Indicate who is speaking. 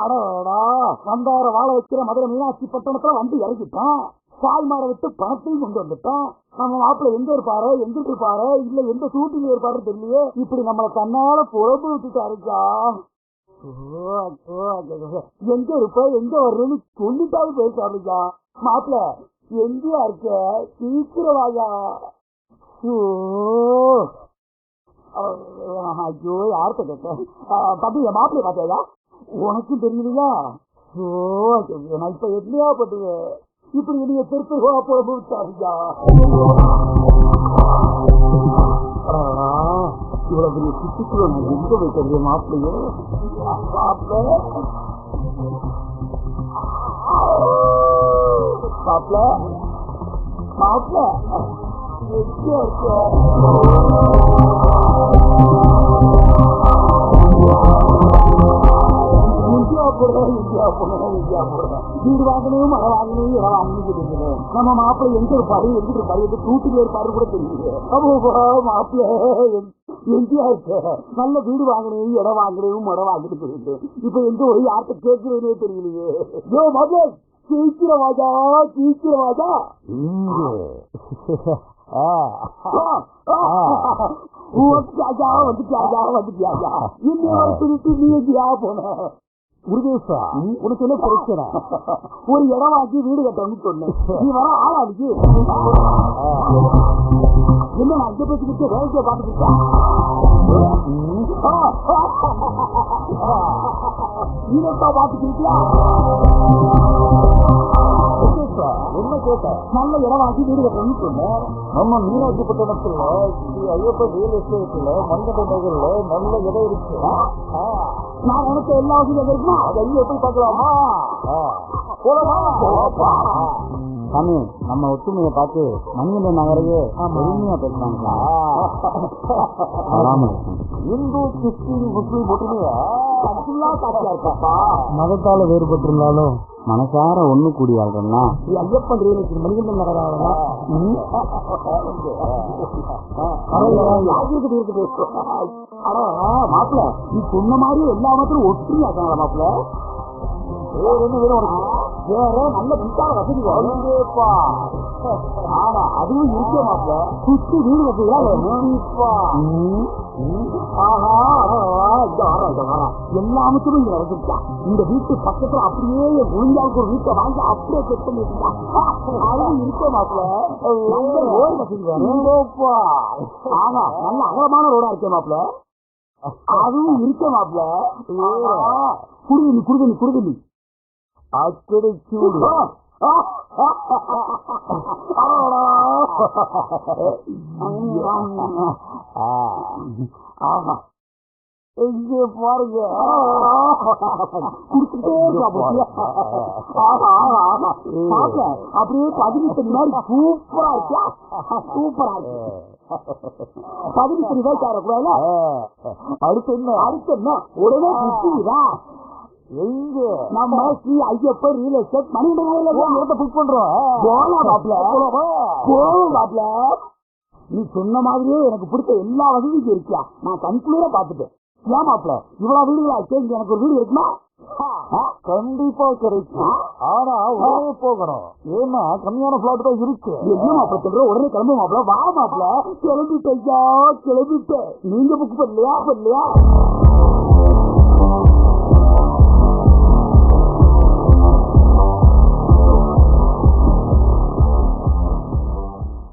Speaker 1: அடடா, வந்தார வாழ வைக்கிற மதுரை மீனாட்சி பட்டணத்துல வந்து இறங்கிட்டான். சாய்மார விட்டு பணத்தையும் கொண்டு வந்துட்டான். நம்ம மாப்பிள்ள எங்க இருப்பாரோ, எங்க இருப்பாரோ, இல்ல எந்த சூட்டில இருப்பாரு தெரியலையே. இப்படி நம்மள தன்னால புறம்பு விட்டுட்டாருக்கா. எங்க இருப்ப, எங்க வர்றேன்னு சொல்லிட்டாலும் போயிருக்காருக்கா. மாப்பிள்ள எங்கயா இருக்க, சீக்கிரவாயா. ஐயோ, யார்கிட்ட கேட்டேன்? தம்பி, என் மாப்பிள்ளைய பார்த்தியா? உனக்கும் தெரியலையா? நான் இப்ப என்னையா பண்ணுவேன்? இப்படி நீங்க திருப்பி புறம்பு விட்டாருக்கா. இவ்வளவு பெரிய சிட்டிக்குள்ள நான் எங்க வைக்கிறது மாப்பிள்ளையோ? மாப்பிள்ள மாப்பிள்ள மாப்பிள்ள எங்க இருக்க? வீடு வாங்கணும், மழை வாங்கணும், இடம் வாங்கணும் தெரியுது. நம்ம மாப்பிள்ளை எங்க இருப்பாரு, எங்க இருப்பாரு, எங்க கூட்டில இருப்பாரு கூட தெரியுது. அப்போ மாப்பிள்ள எங்கேயா இருக்க? நல்ல வீடு வாங்கணும், இடம் வாங்கணும், மழை வாங்கணும் தெரியுது. இப்ப எங்க போய் யார்கிட்ட கேட்கிறதே தெரியலையே. யோ மாப்பிள்ள, சீக்கிரம் வாஜா, சீக்கிரம் வாஜா. வந்துட்டியாஜா நீ எங்கயா போன? முருகேசா, உனக்கு என்ன பிரச்சனை? ஒரு இடம் வாங்கி வீடு கட்டணும்னு சொன்னேன். நீ வர ஆளாதுக்கு என்ன? நான் அஞ்சு பேசிக்கிட்டு வேலையை பார்த்துக்கிட்டா இதா பார்த்துக்கிட்டியா? என்ன கேட்ட? நல்ல இடம் வாங்கி வீடு கட்டணும்னு சொன்னேன். நம்ம மீனாட்சி பட்டணத்துல ஐயப்ப ரியல் எஸ்டேட்ல மண்டப நகர்ல நல்ல இடம் இருக்கு. நான் எனக்கு எல்லா வசதியும் இருக்குமா? அதை எப்படி பார்க்கலாமா? சாமி, நம்ம ஒத்துமையை பார்த்து மணிகண்ட நகரையே பெருமையா பேசுறாங்களா? இந்து கிறிஸ்டின் முஸ்லீம் ஒற்றுமையா காட்சியா இருக்கப்பா. மதத்தால வேறுபட்டிருந்தாலும் மனசார ஒண்ணு கூடி வாழ்றோம்னா ஐயப்பன் ரியல் மணிகண்ட நகராக மாப்பிள்ள, நீ சொன்ன மாதிரி எல்லா மதத்திலும் ஒற்றுமையா இருக்காங்களா மாப்பிள்ள? வேற என்ன வேணும் உனக்கு? வேற நல்ல மின்சார வசதி வேணும்பா. ஆமா, அதுவும் இருக்க மாப்பிள்ள. சுத்தி வீடு வசதியா எல்லாமத்தும் இங்க வச்சிருக்கா. இந்த வீட்டு பக்கத்துல அப்படியே முடிஞ்சாவுக்கு ஒரு வீட்டை வாங்கி அப்படியே செட் பண்ணி வச்சிருக்கா. அதுவும் இருக்க மாப்பிள்ள. நல்ல ரோடு வசதி வேணும்பா. ஆமா, நல்ல அகலமான ரோடா இருக்க மாப்பிள்ள. அதுவும் இருக்க மாப்பிள்ள. குடுதண்ணி அக்கடை சூடு. இங்கே பாருங்க, அப்படியே 18 மாதிரி சூப்பரா இருக்கா. சூப்பரா இருக்கு. 18 ரூபாய்க்கு ஆறக்கூடாது. அடுத்து என்ன உடனே குட்டிதா. எங்க நம்ம Sri Ayyappa real estate Manikanta book பண்றோம். மாப்பிள்ள, நீ சொன்ன மாதிரியே எனக்கு பிடிச்ச எல்லா வசதியும் இருக்கியா? நான் கண்குளிர பாத்துட்டேன். ஏன் மாப்பிள்ள, இவ்வளவு வீடுகளா இருக்கு, இங்க எனக்கு ஒரு வீடு இருக்குமா? கண்டிப்பா கிடைக்கும். ஆனா உடனே போகணும். ஏன்னா கம்மியான பிளாட் தான் இருக்கு. என்ன மாப்பிள்ள சொல்ற? உடனே கிளம்பு மாப்பிள்ள. வா மாப்பிள்ள. கிளம்பிட்டேன். நீங்க புக் பண்ணலையா?